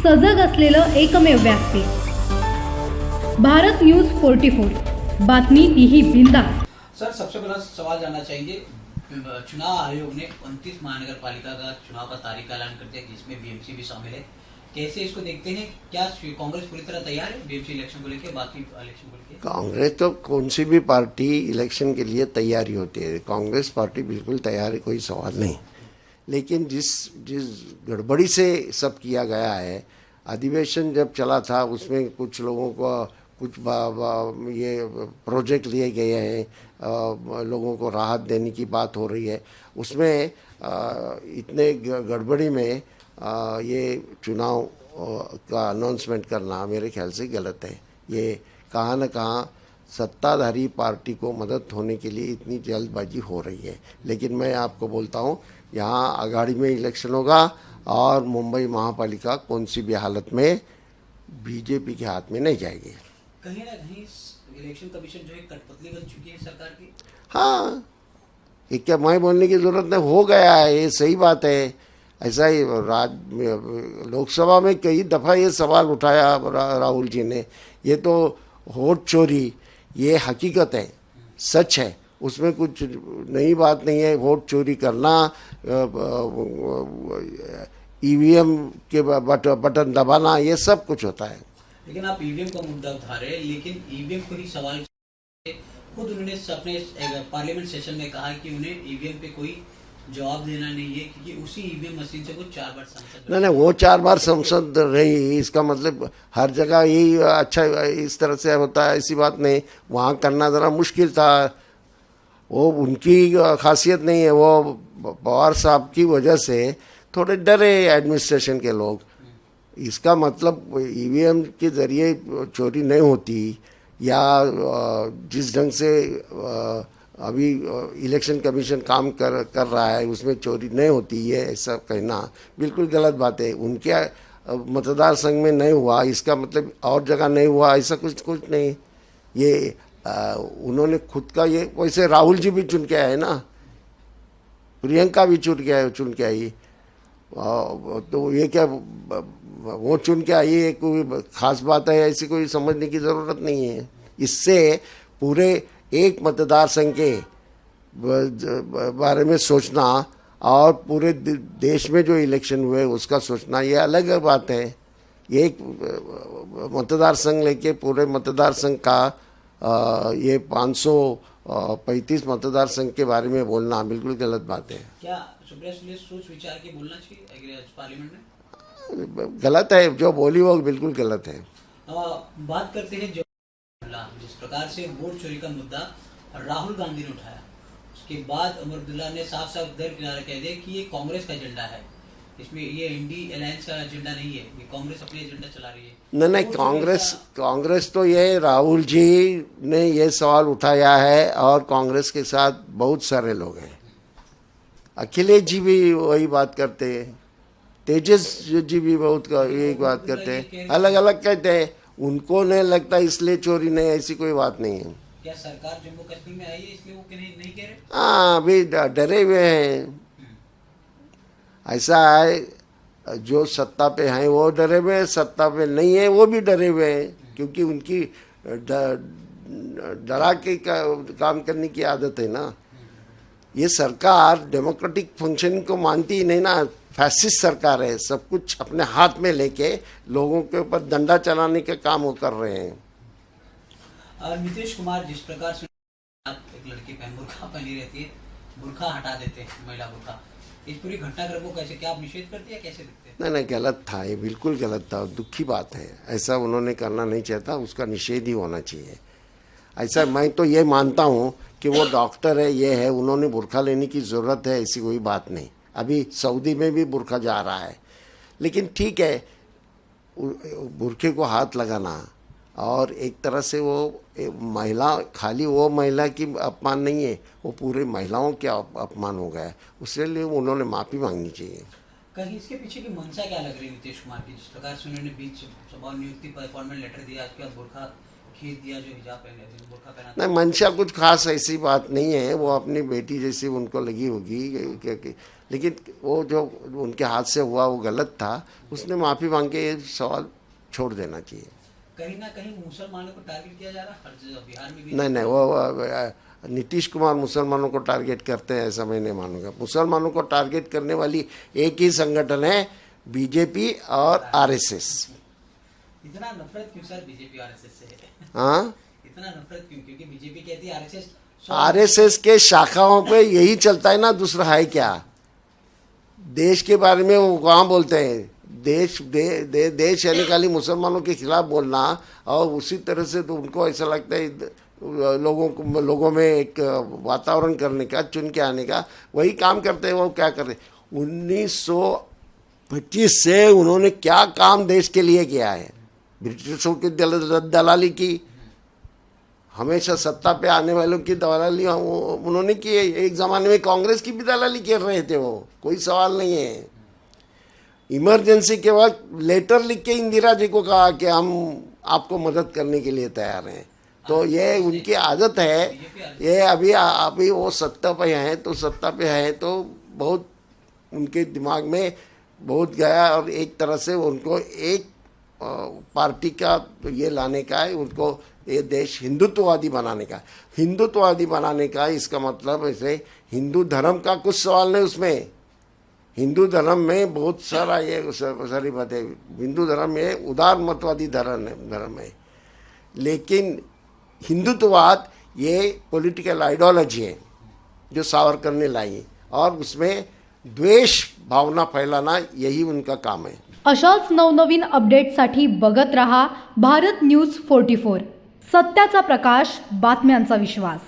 सजग असलेलं एकमेव व्यासपीठ भारत न्यूज 44 बातमी तीही बिंदास। सर, सबसे पहला सवाल जानना चाहेंगे, चुनाव आयोग ने 29 महानगर पालिका का चुनाव का तारीख का ऐलान कर दिया जिसमें बीएमसी भी शामिल है। कैसे इसको देखते हैं? क्या कांग्रेस पूरी तरह तैयार है बीएमसी इलेक्शन को लेकर, बाकी इलेक्शन को लेकर? कांग्रेस तो कौन सी भी पार्टी इलेक्शन के लिए तैयारी होती है, कांग्रेस पार्टी बिल्कुल तैयार है, कोई सवाल नहीं। लेकिन जिस गड़बड़ी से सब किया गया है, अधिवेशन जब चला था उसमें कुछ लोगों को कुछ ये प्रोजेक्ट लिए गए हैं, लोगों को राहत देने की बात हो रही है, उसमें इतने गड़बड़ी में ये चुनाव का अनाउंसमेंट करना मेरे ख्याल से गलत है। ये कहाँ न कहाँ सत्ताधारी पार्टी को मदद होने के लिए इतनी जल्दबाजी हो रही है। लेकिन मैं आपको बोलता हूँ, यहाँ अगाड़ी में इलेक्शन होगा और मुंबई महापालिका कौन सी भी हालत में बीजेपी के हाथ में नहीं जाएगी। कहीं ना कहीं इलेक्शन कमीशन जो है कठपुतली बन चुकी है सरकार की। हाँ, ये क्या मैं बोलने की जरूरत नहीं, हो गया है, ये सही बात है। ऐसा ही लोकसभा में कई दफ़ा ये सवाल उठाया राहुल जी ने, ये तो वोट चोरी, ये हकीकत है, सच है, उसमें कुछ नई बात नहीं है। वोट चोरी करना, ईवीएम के बटन दबाना, ये सब कुछ होता है। लेकिन आप ईवीएम का मुद्दा उठा रहे हैं, लेकिन ईवीएम को ही सवाल खुद उन्होंने अपने पार्लियामेंट सेशन में कहा कि उन्हें ईवीएम पे कोई जवाब देना नहीं है, क्योंकि उसी ईवीएम मशीन से वो 4 बार सांसद नहीं, वो 4 बार सांसद रही, इसका मतलब हर जगह यही अच्छा इस तरह से होता है, ऐसी बात नहीं। वहाँ करना ज़रा मुश्किल था, वो उनकी खासियत नहीं है, वो पवार साहब की वजह से थोड़े डरे एडमिनिस्ट्रेशन के लोग। इसका मतलब ईवीएम के ज़रिए चोरी नहीं होती, या जिस ढंग से अभी इलेक्शन कमीशन काम कर रहा है उसमें चोरी नहीं होती है, ऐसा कहना बिल्कुल गलत बात है। उनके मतदार संघ में नहीं हुआ, इसका मतलब और जगह नहीं हुआ, ऐसा कुछ नहीं। ये उन्होंने खुद का, ये वैसे राहुल जी भी चुन के आए ना, प्रियंका भी चुन के आई, तो ये क्या वो चुन के आई है, कोई खास बात है, ऐसी कोई समझने की ज़रूरत नहीं है। इससे पूरे एक मतदार संघ के बारे में सोचना और पूरे देश में जो इलेक्शन हुए उसका सोचना, ये अलग बात है। ये एक मतदार संघ लेके पूरे मतदार संघ का ये 535 मतदार संघ के बारे में बोलना बिल्कुल गलत बात है। क्या सुप्रिया सुले सोच विचार के बोलना चाहिए पार्लियामेंट में? गलत है, जो बोली वो बिल्कुल गलत है। बात करते हैं जिस प्रकार से वोट चोरी का मुद्दा राहुल गांधी ने उठाया, उसके बाद उमर अब्दुल्ला ने साफ साफ दरकिनारे कह दिया कि ये कांग्रेस का एजेंडा है, इसमें ये इंडी अलायंस का एजेंडा नहीं है, ये कांग्रेस अपने एजेंडा चला रही है। नहीं, कांग्रेस तो ये राहुल जी ने ये सवाल उठाया है, और कांग्रेस के साथ बहुत सारे लोग हैं। अखिलेश जी भी वही बात करते हैं, तेजस जी भी बहुत यही बात करते हैं, अलग अलग कहते हैं। उनको नहीं लगता इसलिए चोरी नहीं, ऐसी कोई बात नहीं है। क्या सरकार जम्मू कश्मीर में आई है इसलिए वो नहीं कह रहे? हाँ, अभी डरे हुए हैं। ऐसा है, जो सत्ता पे हैं वो डरे हुए हैं, सत्ता पे नहीं है वो भी डरे हुए हैं, क्योंकि उनकी डरा के काम करने की आदत है ना। ये सरकार डेमोक्रेटिक फंक्शन को मानती ही नहीं ना, फैसिस्ट सरकार है, सब कुछ अपने हाथ में लेके लोगों के ऊपर डंडा चलाने का काम वो कर रहे हैं। नीतीश कुमार जिस प्रकार से एक लड़की पहन बुर्खा पहनी रहती है, बुर्खा हटा देते हैं, महिला बुर्खा, इस पूरी घटनाक्रम को कैसे, क्या आप निषेध करते हैं, कैसे देखते हैं? नहीं, गलत था, ये बिल्कुल गलत था, दुखी बात है। ऐसा उन्होंने करना नहीं चाहता, उसका निषेध ही होना चाहिए। ऐसा मैं तो ये मानता हूँ कि वो डॉक्टर है, ये है, उन्होंने बुर्खा लेने की ज़रूरत है, ऐसी कोई बात नहीं। अभी सऊदी में भी बुर्खा जा रहा है, लेकिन ठीक है, बुर्खे को हाथ लगाना और एक तरह से वो महिला, खाली वो महिला की अपमान नहीं है, वो पूरे महिलाओं के अपमान हो गया है, उसके लिए उन्होंने माफ़ी मांगनी चाहिए। कहीं इसके पीछे की मंशा क्या लग रही है नीतीश कुमार की, जिस प्रकार से उन्होंने बीच सभा नियुक्ति पर अपॉइंटमेंट लेटर दिया, उसके बाद बुर्खा खींच दिया जो हिजाब पहने थे, बुर्का पहना था। नहीं, मंशा कुछ खास ऐसी बात नहीं है, वो अपनी बेटी जैसी उनको लगी होगी लेकिन वो जो उनके हाथ से हुआ वो गलत था, उसने माफ़ी मांग के ये सवाल छोड़ देना चाहिए। कहीं ना कहीं मुसलमानों को टारगेट किया जा रहा है, हर जगह बिहार में भी। नहीं, वो नीतीश कुमार मुसलमानों को टारगेट करते हैं ऐसा मैं नहीं मानूंगा। मुसलमानों को टारगेट करने वाली एक ही संगठन है, बीजेपी और आरएसएस। इतना नफरत क्यों सर बीजेपी आरएसएस से? हाँ, इतना नफरत क्यों? क्योंकि बीजेपी कहती है आरएसएस आरएसएस के शाखाओं पे यही चलता है ना, दूसरा है क्या? देश के बारे में वो कहाँ बोलते हैं? देश यानी खाली मुसलमानों के खिलाफ बोलना, और उसी तरह से तो उनको ऐसा लगता है लोगों में एक वातावरण करने का, चुन के आने का, वही काम करते हैं। वो क्या करते हैं? 1925 से उन्होंने क्या काम देश के लिए किया है? ब्रिटिशों की दलाली की, हमेशा सत्ता पे आने वालों की दलाली उन्होंने की है। एक ज़माने में कांग्रेस की भी दलाली कर रहे थे, वो कोई सवाल नहीं है। इमरजेंसी के वक्त लेटर लिख के इंदिरा जी को कहा कि हम आपको मदद करने के लिए तैयार हैं। तो ये उनकी आदत है। ये अभी वो सत्ता पे हैं, तो सत्ता पे हैं तो बहुत उनके दिमाग में बहुत गया, और एक तरह से उनको एक पार्टी का ये लाने का है, उनको ये देश हिंदुत्ववादी बनाने का। हिंदुत्ववादी बनाने का इसका मतलब ऐसे हिंदू धर्म का कुछ सवाल नहीं उसमें। हिंदू धर्म में बहुत सारा ये सारी बातें, हिंदू धर्म में उदार मतवादी धर्म है, लेकिन हिंदुत्ववाद ये पॉलिटिकल आइडियोलॉजी है जो सावरकर ने लाई, और उसमें द्वेष भावना फैलाना यही उनका काम है। अशाच नवनवीन अपडेटसाठी बघत रहा भारत न्यूज 44, सत्याचा प्रकाश, बातम्यांचा विश्वास।